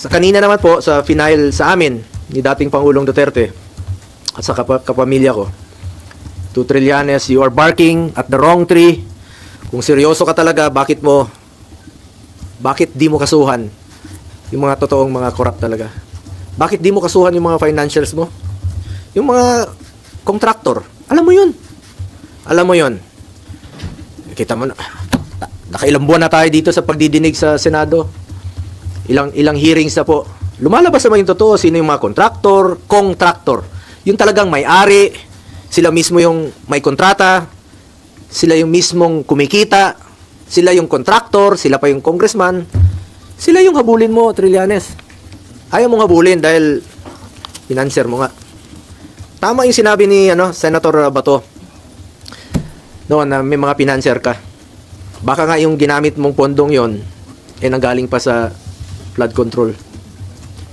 Sa kanina naman po, sa final sa amin, ni dating Pangulong Duterte, at sa kapamilya ko, to Trillanes, you are barking at the wrong tree. Kung seryoso ka talaga, bakit di mo kasuhan yung mga totoong mga corrupt talaga? Bakit di mo kasuhan yung mga financials mo? Yung mga contractor, alam mo yun. Alam mo yun. Kita mo na, nakailang buwan na tayo dito sa pagdidinig sa Senado. Ilang hearings na po. Lumalabas naman yung totoo, sino yung mga contractor. Yung talagang may-ari, sila mismo yung may kontrata, sila yung mismong kumikita, sila yung contractor, sila pa yung congressman, sila yung habulin mo, Trillanes. Ayaw mong habulin dahil financer mo nga. Tama yung sinabi ni Senator Bato noon na may mga financer ka. Baka nga yung ginamit mong pondong yon nanggaling pa sa flood control.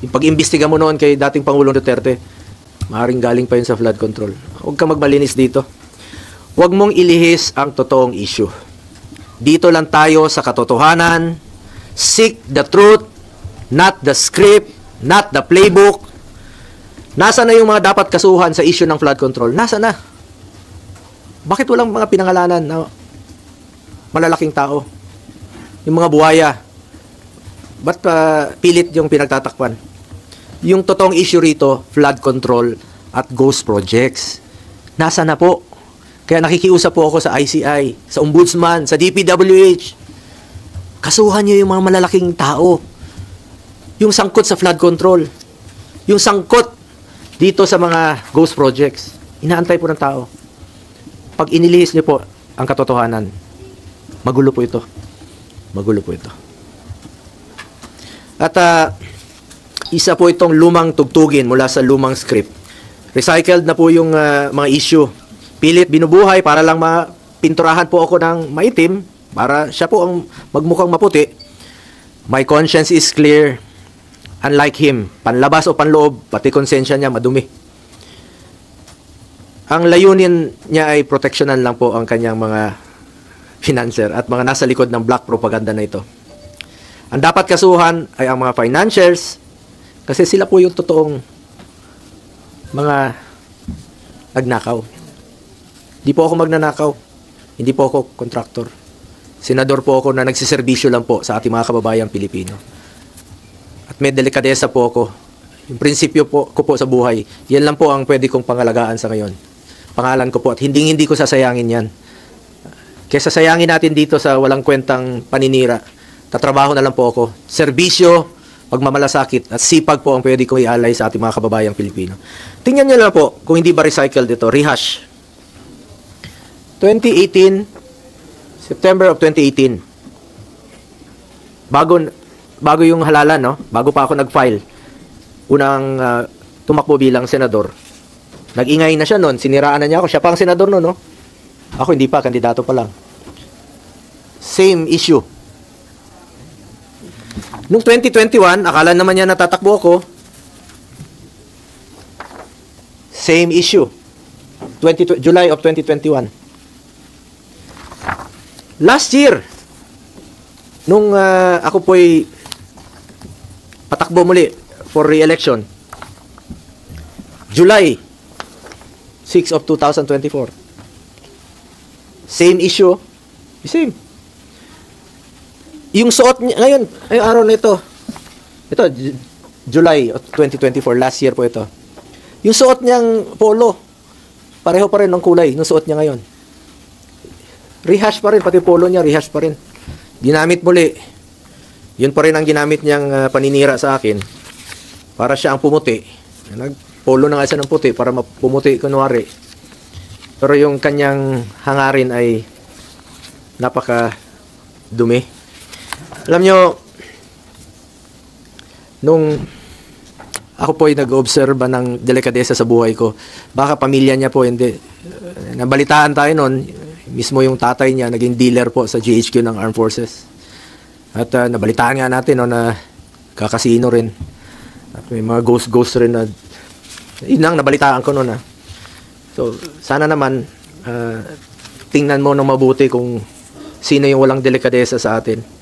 Yung pag-imbestiga mo noon kay dating Pangulong Duterte, maaaring galing pa yun sa flood control. Huwag ka magmalinis dito. Huwag mong ilihis ang totoong issue. Dito lang tayo sa katotohanan. Seek the truth, not the script, not the playbook. Nasa na yung mga dapat kasuhan sa issue ng flood control? Nasa na? Bakit walang mga pinangalanan na malalaking tao? Yung mga buhaya. Ba't pilit yung pinagtatakpan? Yung totoong issue rito, flood control at ghost projects. Nasa na po? Kaya nakikiusap po ako sa ICI, sa Ombudsman, sa DPWH. Kasuhan nyo yung mga malalaking tao. Yung sangkot sa flood control. Yung sangkot dito sa mga ghost projects. Inaantay po ng tao. Pag inilihis nyo po ang katotohanan, magulo po ito. Magulo po ito. At isa po itong lumang tugtugin mula sa lumang script. Recycled na po yung mga issue. Pilit binubuhay para lang mapinturahan po ako ng maitim para siya po ang magmukhang maputi. My conscience is clear. Unlike him, panlabas o panloob, pati konsensya niya madumi. Ang layunin niya ay proteksyonan lang po ang kanyang mga financer at mga nasa likod ng black propaganda na ito. Ang dapat kasuhan ay ang mga financiers kasi sila po yung totoong mga nagnakaw. Hindi po ako magnanakaw. Hindi po ako contractor. Senador po ako na nagsiservisyo lang po sa ating mga kababayang Pilipino. At may delikadesa po ako. Yung prinsipyo ko po sa buhay, yan lang po ang pwede kong pangalagaan sa ngayon. Pangalan ko po at hindi ko sasayangin yan. Kesa sayangin natin dito sa walang kwentang paninira, tatrabaho na lang po ako. Serbisyo, pagmamalasakit at sipag po ang pwede kong ialay sa ating mga kababayang Pilipino. Tingnan nyo lang po kung hindi ba recycled ito. Rehash. 2018, September of 2018. Bago yung halalan, no? Bago pa ako nag-file. Unang tumakbo bilang senador. Nag-ingay na siya noon. Siniraan na niya ako. Siya pa ang senador noon, no? Ako hindi pa. Kandidato pa lang. Same issue. Noong 2021, akala naman niya natatakbo ako. Same issue. July of 2021. Last year, nung ako po'y patakbo muli for re-election, July 6 of 2024. Same issue. Same. Yung suot niya, ngayon, ay araw na ito, July of 2024, last year po ito. Yung suot niyang polo, pareho pa rin ng kulay, yung suot niya ngayon. Rehash pa rin, pati polo niya, rehash pa rin. Ginamit muli. Yun pa rin ang ginamit niyang paninira sa akin. Para siya ang pumuti. Nagpolo na nga siya ng puti para pumuti kunwari. Pero yung kanyang hangarin ay napaka dumi. Alam nyo, nung ako po ay nag-obserba ng delikadesa sa buhay ko, baka pamilya niya po hindi. Nabalitaan tayo noon, mismo yung tatay niya naging dealer po sa GHQ ng Armed Forces. At nabalitaan nga natin na kakasino rin. At may mga ghost rin na yun ang nabalitaan ko noon. So, sana naman tingnan mo ng mabuti kung sino yung walang delikadesa sa atin.